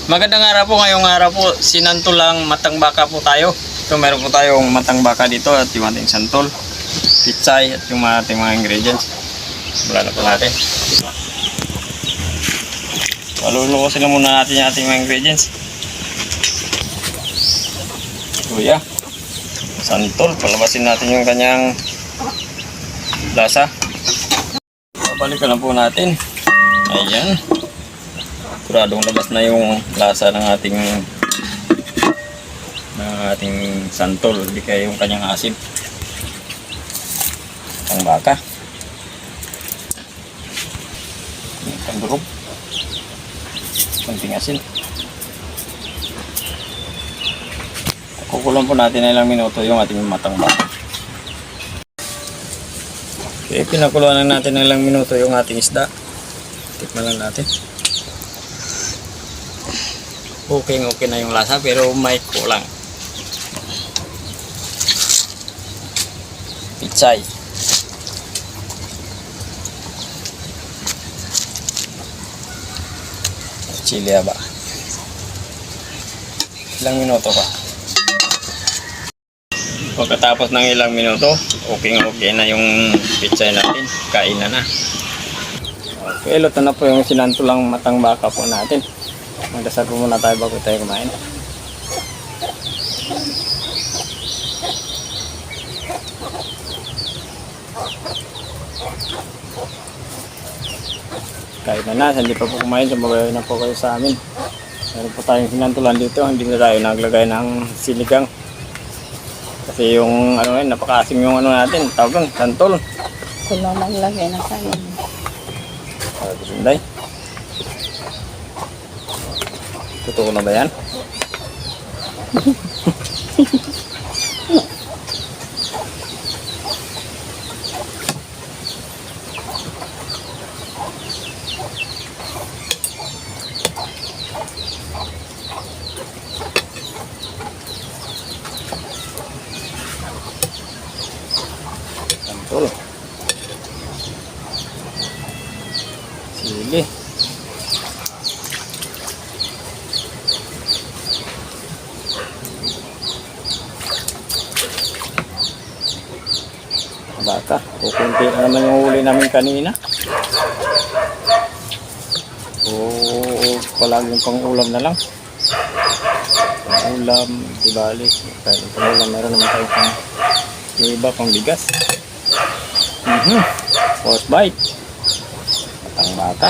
Magandang araw po, ngayong araw po, sinantol lang matang baka po tayo. So meron po tayong matang baka dito at yung ating santol, pitsay at yung ating mga ingredients. Wala na po natin. Palulukosin na muna natin yung ating mga ingredients. Luya, santol, palabasin natin yung kanyang lasa. Babalikan lang po natin. Ayan. Siguradong labas na yung lasa ng ating santol, hindi kaya yung kanyang asin. Ang baka. Ang durog. Konting asin. Kukulang po natin na ilang minuto yung ating matang baka. Okay, pinakuluan na natin na ilang minuto yung ating isda. Tikman lang natin. Okay na yung lasa pero may kulang. Pitsay. Chili haba. Ilang minuto pa. Pagkatapos ng ilang minuto, okay na yung pitsay natin. Kain na. Okay, luto na po yung sinantulang matang baka po natin. Magdasal po muna tayo bago tayo kumain. Kahit na hindi pa po kumain, sumabayo na po kayo sa amin. Meron po tayong sinantulan dito, hindi na tayo naglagay ng sinigang. Kasi yung napakaasim yung natin, tawag santol. Kulang naglagay na kanin. Sunday. Totoo na ba yan? Santol. Sili. Baka, kukunti na naman yung huli namin kanina. Palaging pang ulam na lang. Pang ulam, di bali. Kahit pang ulam, meron naman tayo pang yung iba pang bigas. First bite. Matang baka.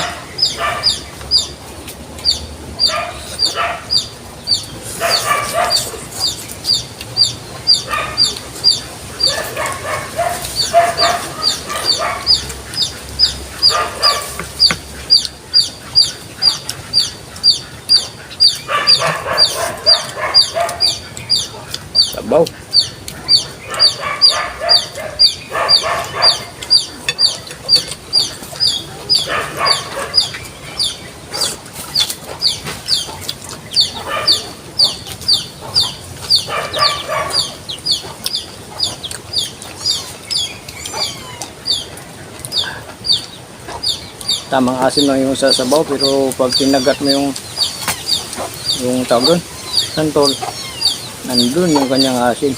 Sabaw. Tamang asim lang yung sasabaw, pero pag tinagat mo yung tawag doon, santol, nandun yung kanyang asin.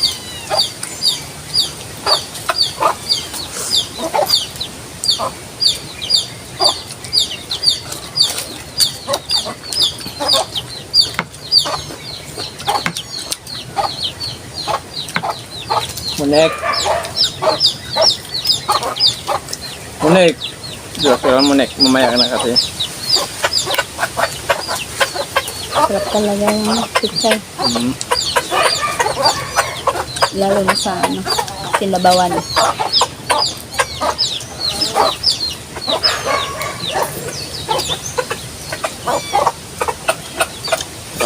Munek. Diyos, kailan munek. Mamaya ka na kasi. Sarap talaga yung pitsay. Lalo na sa sinabawan.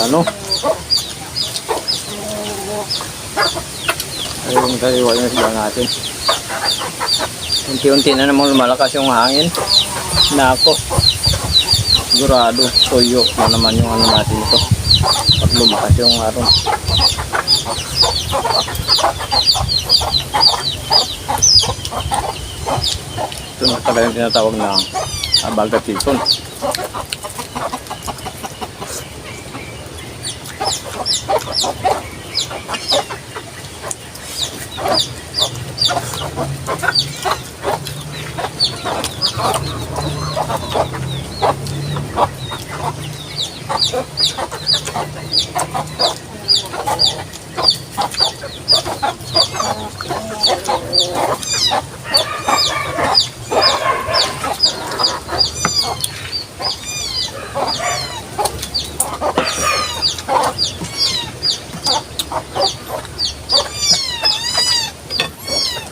Ano? Ayun tayo yung isda natin. Unti-unti na namang lumalakas yung hangin. Nako. Sigurado, toyo na naman yung natin ito. Pag lumakas yung araw. Ito na pala yung tinatawag na bagat season.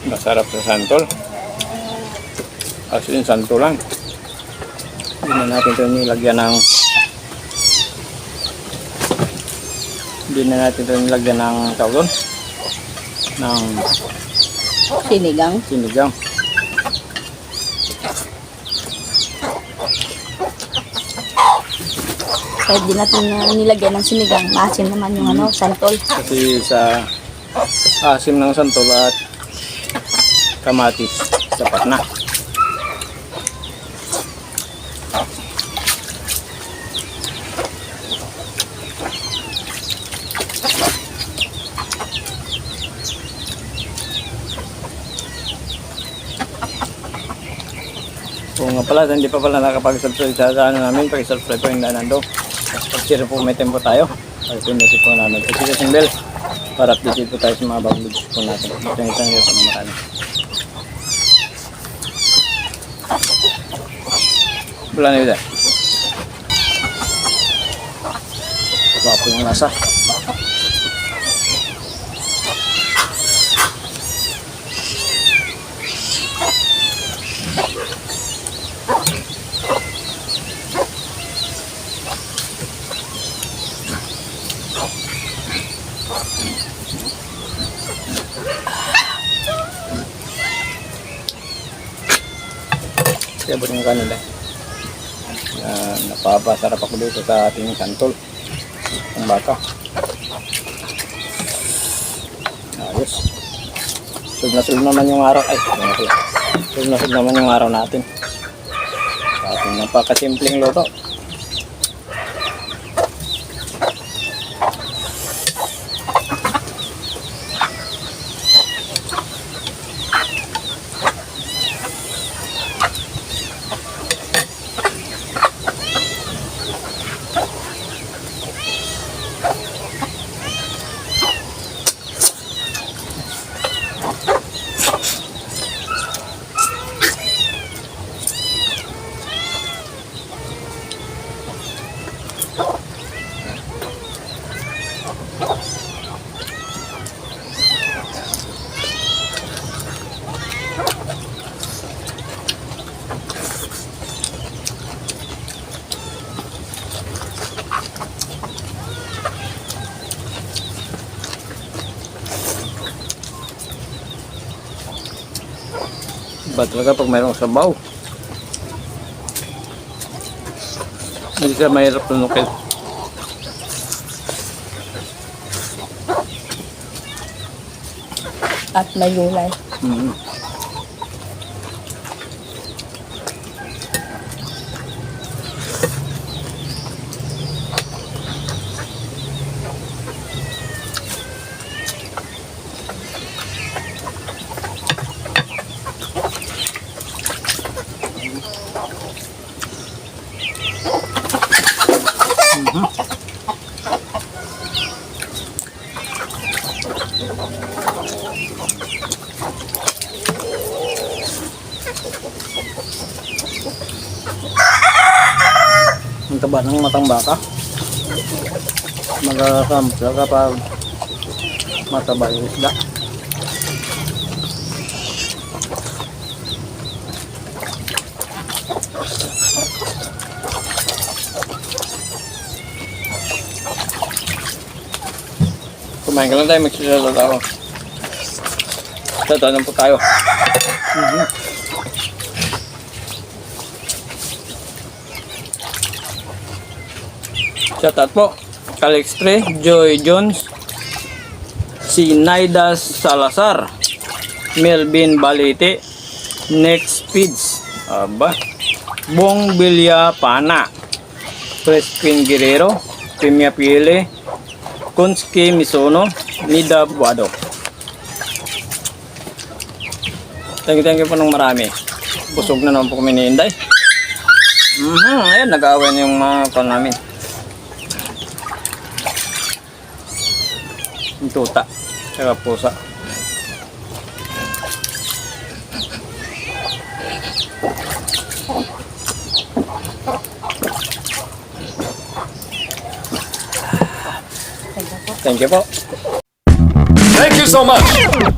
Masarap sa santol. Asin santo lang. Hindi na natin ito nilagyan ng tawon ng Sinigang. sinigang. Kahit di natin nilagyan ng sinigang, maasim naman yung ano, santol. Kasi sa asim ng santol at kamatis, sapat na. Kung nga pala, hindi pa pala nakapag-subscribe sa ano namin, pag-subscribe po yung daanan doon. Pag-share po, may tempo tayo. Pag-pinutin po namin. Pag-share bell para update po tayo sa mga bagong videos po natin. Isang yun po na marami. Wala na yun. Wapo yung lasa. Kaya ba yung kanila? Napapasarap ako dito sa ating santol ng baka. Ayos. Sulog na sulog naman yung araw. Ay, sulog na sulog naman yung araw natin. Sa ating napakasimpleng luto. Iba talaga pag mayroong sabaw. Hindi ka mahirap tunukil. At may gulay. Ang taba ng matang baka. Magkakamsa kapag mataba yung isda. Kumain ka lang tayo, magsisalot ako. Tatanong po tayo. Shoutout po. Calixtre, Joy Jones, si Naida Salazar, Melvin Balite, Next Feeds, Bong Bilya Pana, Crispin Guerrero, Pimia Pile, Konski Misono, Nida Buado. Thank you po ng marami. Busog na naman po kami ni Inday. Ayan, nag-aaway na yung mga pan namin. Yung tuta. Saka pusa. Thank you po. Thank you so much.